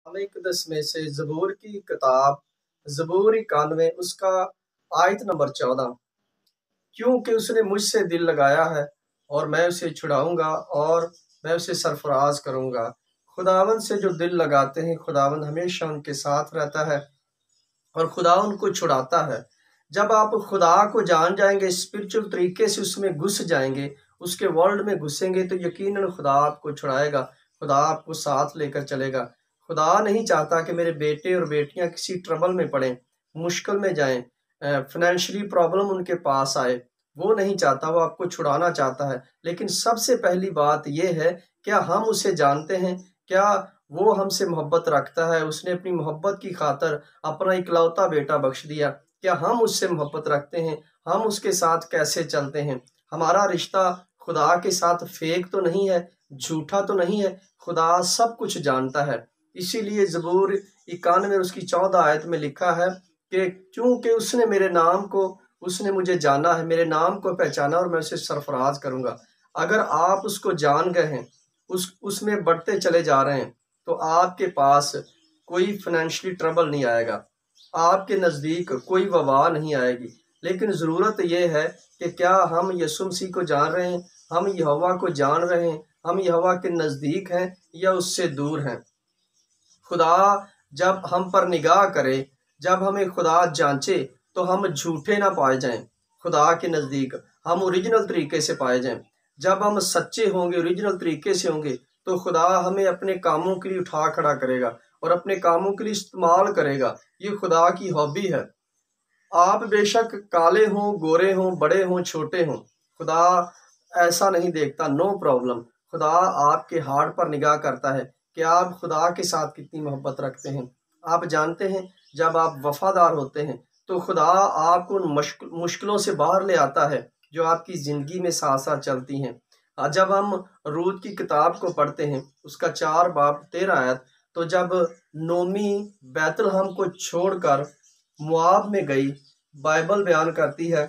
इकदस में से ज़बूर की किताब ज़बूर 91 उसका आयत नंबर 14। क्योंकि उसने मुझसे दिल लगाया है और मैं उसे छुड़ाऊंगा और मैं उसे सरफराज करूंगा। खुदावंद से जो दिल लगाते हैं खुदावंद हमेशा उनके साथ रहता है और खुदा उनको छुड़ाता है। जब आप खुदा को जान जाएंगे, स्पिरिचुअल तरीके से उसमें घुस जाएंगे, उसके वर्ल्ड में घुसेंगे, तो यकीनन खुदा आपको छुड़ाएगा, खुदा आपको साथ लेकर चलेगा। खुदा नहीं चाहता कि मेरे बेटे और बेटियां किसी ट्रबल में पड़ें, मुश्किल में जाएं, फाइनेंशियली प्रॉब्लम उनके पास आए। वो नहीं चाहता, वो आपको छुड़ाना चाहता है। लेकिन सबसे पहली बात यह है, क्या हम उसे जानते हैं? क्या वो हमसे मोहब्बत रखता है? उसने अपनी मोहब्बत की खातर अपना इकलौता बेटा बख्श दिया। क्या हम उससे मोहब्बत रखते हैं? हम उसके साथ कैसे चलते हैं? हमारा रिश्ता खुदा के साथ फेक तो नहीं है, झूठा तो नहीं है। खुदा सब कुछ जानता है। इसीलिए ज़बूर 91 उसकी 14 आयत में लिखा है कि क्योंकि उसने मुझे जाना है, मेरे नाम को पहचाना और मैं उसे सरफराज करूंगा। अगर आप उसको जान गए हैं, उसमें बढ़ते चले जा रहे हैं, तो आपके पास कोई फाइनेंशियली ट्रबल नहीं आएगा, आपके नज़दीक कोई वबा नहीं आएगी। लेकिन ज़रूरत यह है कि क्या हम यीशु मसीह को जान रहे हैं, हम यहोवा को जान रहे हैं, हम यहोवा के नज़दीक हैं या उससे दूर हैं। खुदा जब हम पर निगाह करे, जब हमें खुदा जांचे, तो हम झूठे ना पाए जाएं। खुदा के नज़दीक हम ओरिजिनल तरीके से पाए जाएं। जब हम सच्चे होंगे, ओरिजिनल तरीके से होंगे, तो खुदा हमें अपने कामों के लिए उठा खड़ा करेगा और अपने कामों के लिए इस्तेमाल करेगा। ये खुदा की हॉबी है। आप बेशक काले हों, गोरे हों, बड़े हों, छोटे हों, खुदा ऐसा नहीं देखता। No problem. खुदा आपके हार्ट पर निगाह करता है कि आप खुदा के साथ कितनी मोहब्बत रखते हैं। आप जानते हैं, जब आप वफादार होते हैं तो खुदा आपको उन मुश्किलों से बाहर ले आता है जो आपकी ज़िंदगी में साथ साथ चलती हैं। जब हम रूत की किताब को पढ़ते हैं, उसका 4 बाब 13 आयत, तो जब नोमी बैतलहम को छोड़कर मुआब में गई, बाइबल बयान करती है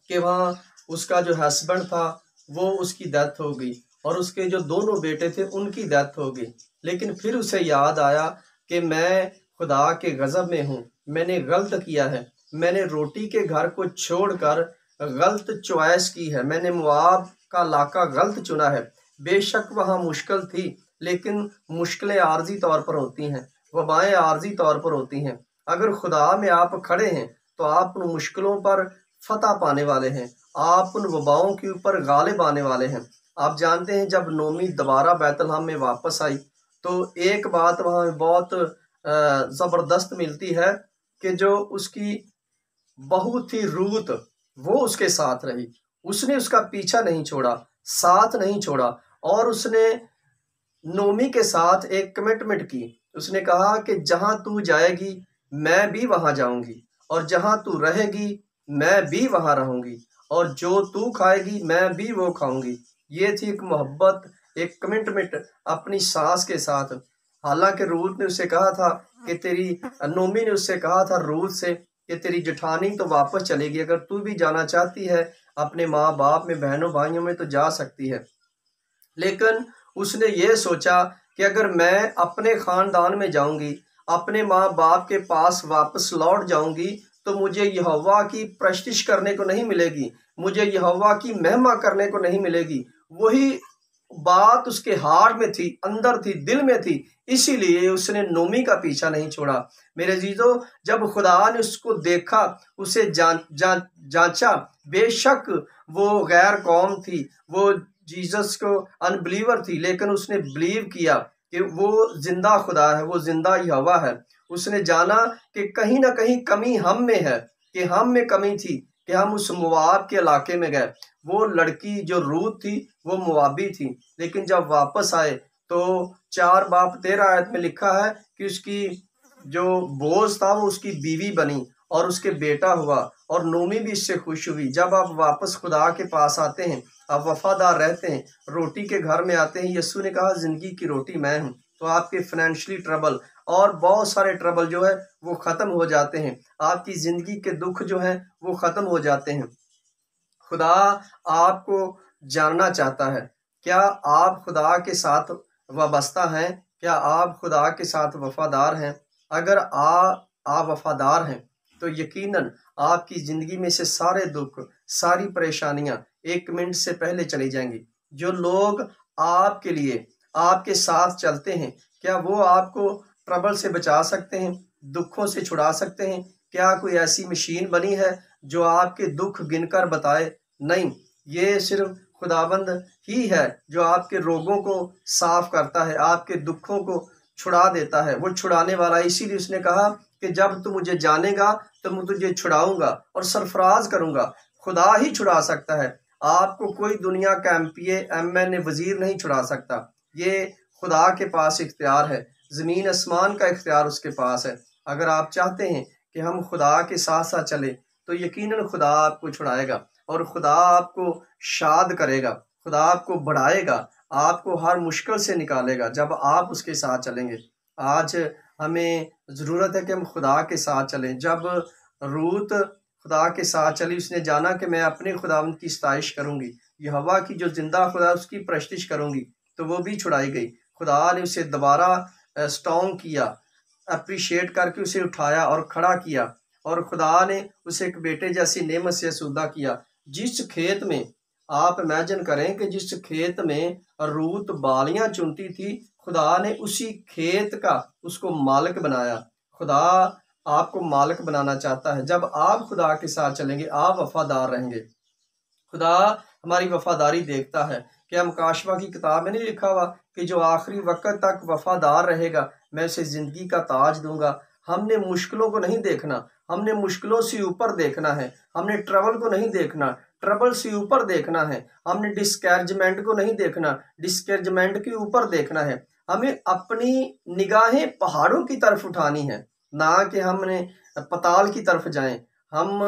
कि वहाँ उसका जो हस्बैंड था वो उसकी डेथ हो गई और उसके जो दोनों बेटे थे उनकी डेथ हो गई। लेकिन फिर उसे याद आया कि मैं खुदा के गज़ब में हूँ, मैंने गलत किया है, मैंने रोटी के घर को छोड़कर गलत चॉइस की है, मैंने मुआब का इलाका गलत चुना है। बेशक वहाँ मुश्किल थी, लेकिन मुश्किलें आर्जी तौर पर होती हैं, वबाएं आर्जी तौर पर होती हैं। अगर खुदा में आप खड़े हैं तो आप उन मुश्किलों पर फतह पाने वाले हैं, आप उन वबाओं के ऊपर गालिब आने वाले हैं। आप जानते हैं, जब नोमी दोबारा बैतलहम में वापस आई तो एक बात वहाँ बहुत ज़बरदस्त मिलती है कि जो उसकी बहू थी रूत, वो उसके साथ रही। उसने उसका पीछा नहीं छोड़ा, साथ नहीं छोड़ा, और उसने नोमी के साथ एक कमिटमेंट की। उसने कहा कि जहां तू जाएगी मैं भी वहां जाऊंगी, और जहां तू रहेगी मैं भी वहां रहूंगी, और जो तू खाएगी मैं भी वो खाऊंगी। ये थी एक मोहब्बत, एक कमिटमेंट अपनी सास के साथ। हालांकि रूत ने उससे कहा था कि तेरी नोमी ने उससे कहा था रूत से कि तेरी जेठानी तो वापस चलेगी, अगर तू भी जाना चाहती है अपने माँ बाप में, बहनों भाइयों में, तो जा सकती है। लेकिन उसने ये सोचा कि अगर मैं अपने खानदान में जाऊंगी, अपने माँ बाप के पास वापस लौट जाऊंगी, तो मुझे यहोवा की प्रस्तिश करने को नहीं मिलेगी, मुझे यहोवा की महिमा करने को नहीं मिलेगी। वही बात उसके हार्ट में थी, अंदर थी, दिल में थी। इसीलिए उसने नोमी का पीछा नहीं छोड़ा। मेरे जीजो, जब खुदा ने उसको देखा, उसे जांचा, बेशक वो गैर कौम थी, वो जीसस को अनबिलीवर थी, लेकिन उसने बिलीव किया कि वो जिंदा खुदा है, वो जिंदा यहोवा है। उसने जाना कि कहीं ना कहीं कमी हम में है, कि हम में कमी थी कि हम उस मुआब के इलाके में गए। वो लड़की जो रूत थी वो मुआबी थी, लेकिन जब वापस आए तो 4 बाब 13 आयत में लिखा है कि उसकी जो बोझ था वो उसकी बीवी बनी और उसके बेटा हुआ, और नोमी भी इससे खुश हुई। जब आप वापस खुदा के पास आते हैं, आप वफादार रहते हैं, रोटी के घर में आते हैं, यीशु ने कहा जिंदगी की रोटी मैं हूँ, तो आपके फाइनेंशियली ट्रबल और बहुत सारे ट्रबल जो है वो खत्म हो जाते हैं। आपकी जिंदगी के दुख जो है वो खत्म हो जाते हैं। खुदा आपको जानना चाहता है, क्या आप खुदा के साथ वाबस्ता हैं? क्या आप खुदा के साथ वफादार हैं? अगर आप वफादार हैं तो यकीनन आपकी ज़िंदगी में से सारे दुख, सारी परेशानियां 1 मिनट से पहले चली जाएंगी। जो लोग आपके लिए आपके साथ चलते हैं, क्या वो आपको ट्रबल से बचा सकते हैं, दुखों से छुड़ा सकते हैं? क्या कोई ऐसी मशीन बनी है जो आपके दुख गिनकर बताए? नहीं, ये सिर्फ खुदाबंद ही है जो आपके रोगों को साफ करता है, आपके दुखों को छुड़ा देता है। वो छुड़ाने वाला, इसीलिए उसने कहा कि जब तू मुझे जानेगा तो मैं तुझे छुड़ाऊंगा और सरफराज करूंगा। खुदा ही छुड़ा सकता है आपको, कोई दुनिया का एमपीए, एमएनए, वजीर नहीं छुड़ा सकता। ये खुदा के पास इख्तियार है, जमीन आसमान का इख्तियार उसके पास है। अगर आप चाहते हैं कि हम खुदा के साथ साथ चले तो यकीनन खुदा आपको छुड़ाएगा और खुदा आपको शाद करेगा, खुदा आपको बढ़ाएगा, आपको हर मुश्किल से निकालेगा जब आप उसके साथ चलेंगे। आज हमें ज़रूरत है कि हम खुदा के साथ चलें। जब रूत खुदा के साथ चली, उसने जाना कि मैं अपने खुदावंद की सताइश करूंगी, यहोवा की जो जिंदा खुदा उसकी प्रस्तिश करूंगी, तो वो भी छुड़ाई गई। खुदा ने उसे दोबारा स्ट्रॉन्ग किया, अप्रिशिएट करके उसे उठाया और खड़ा किया, और खुदा ने उसे एक बेटे जैसी नेमत से सूदा किया। जिस खेत में, आप इमेजिन करें कि जिस खेत में रूत बालियां चुनती थी, खुदा ने उसी खेत का उसको मालिक बनाया। खुदा आपको मालिक बनाना चाहता है। जब आप खुदा के साथ चलेंगे, आप वफादार रहेंगे। खुदा हमारी वफादारी देखता है। क्या मुकाशवा की किताब में नहीं लिखा हुआ कि जो आखिरी वक्त तक वफादार रहेगा मैं उसे जिंदगी का ताज दूंगा? हमने मुश्किलों को नहीं देखना, हमने मुश्किलों से ऊपर देखना है। हमने ट्रबल को नहीं देखना, ट्रबल से ऊपर देखना है। हमने डिस्करेजमेंट को नहीं देखना, डिस्करेजमेंट के ऊपर देखना है। हमें अपनी निगाहें पहाड़ों की तरफ उठानी है, ना कि हमने पताल की तरफ जाएं। हम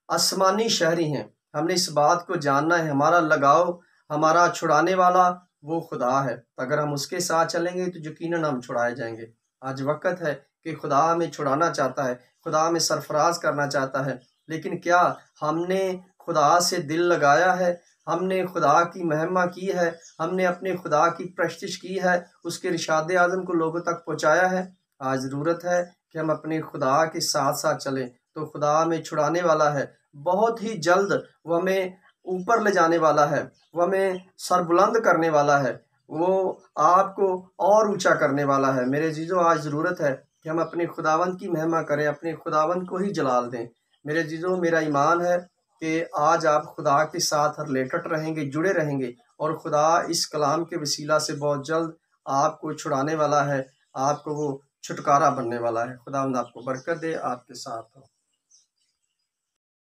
आसमानी शहरी हैं। हमने इस बात को जानना है, हमारा लगाव, हमारा छुड़ाने वाला वो खुदा है। अगर हम उसके साथ चलेंगे तो यकीनन हम छुड़ाए जाएंगे। आज वक्त है कि खुदा हमें छुड़ाना चाहता है, खुदा हमें सरफराज करना चाहता है। लेकिन क्या हमने खुदा से दिल लगाया है? हमने खुदा की महिमा की है? हमने अपने खुदा की प्रस्तिश की है? उसके इरशाद आज़म को लोगों तक पहुँचाया है? आज ज़रूरत है कि हम अपने खुदा के साथ साथ चलें, तो खुदा हमें छुड़ाने वाला है। बहुत ही जल्द वो हमें ऊपर ले जाने वाला है, वो हमें सरबुलंद करने वाला है, वो आपको और ऊंचा करने वाला है। मेरे जीजों, आज ज़रूरत है कि हम अपने खुदावंद की महिमा करें, अपने खुदावंद को ही जलाल दें। मेरे जीजों, मेरा ईमान है कि आज आप खुदा के साथ रिलेटेड रहेंगे, जुड़े रहेंगे, और खुदा इस कलाम के वसीला से बहुत जल्द आपको छुड़ाने वाला है, आपको वो छुटकारा बनने वाला है। खुदावंद आपको बरकत दे, आपके साथ हो।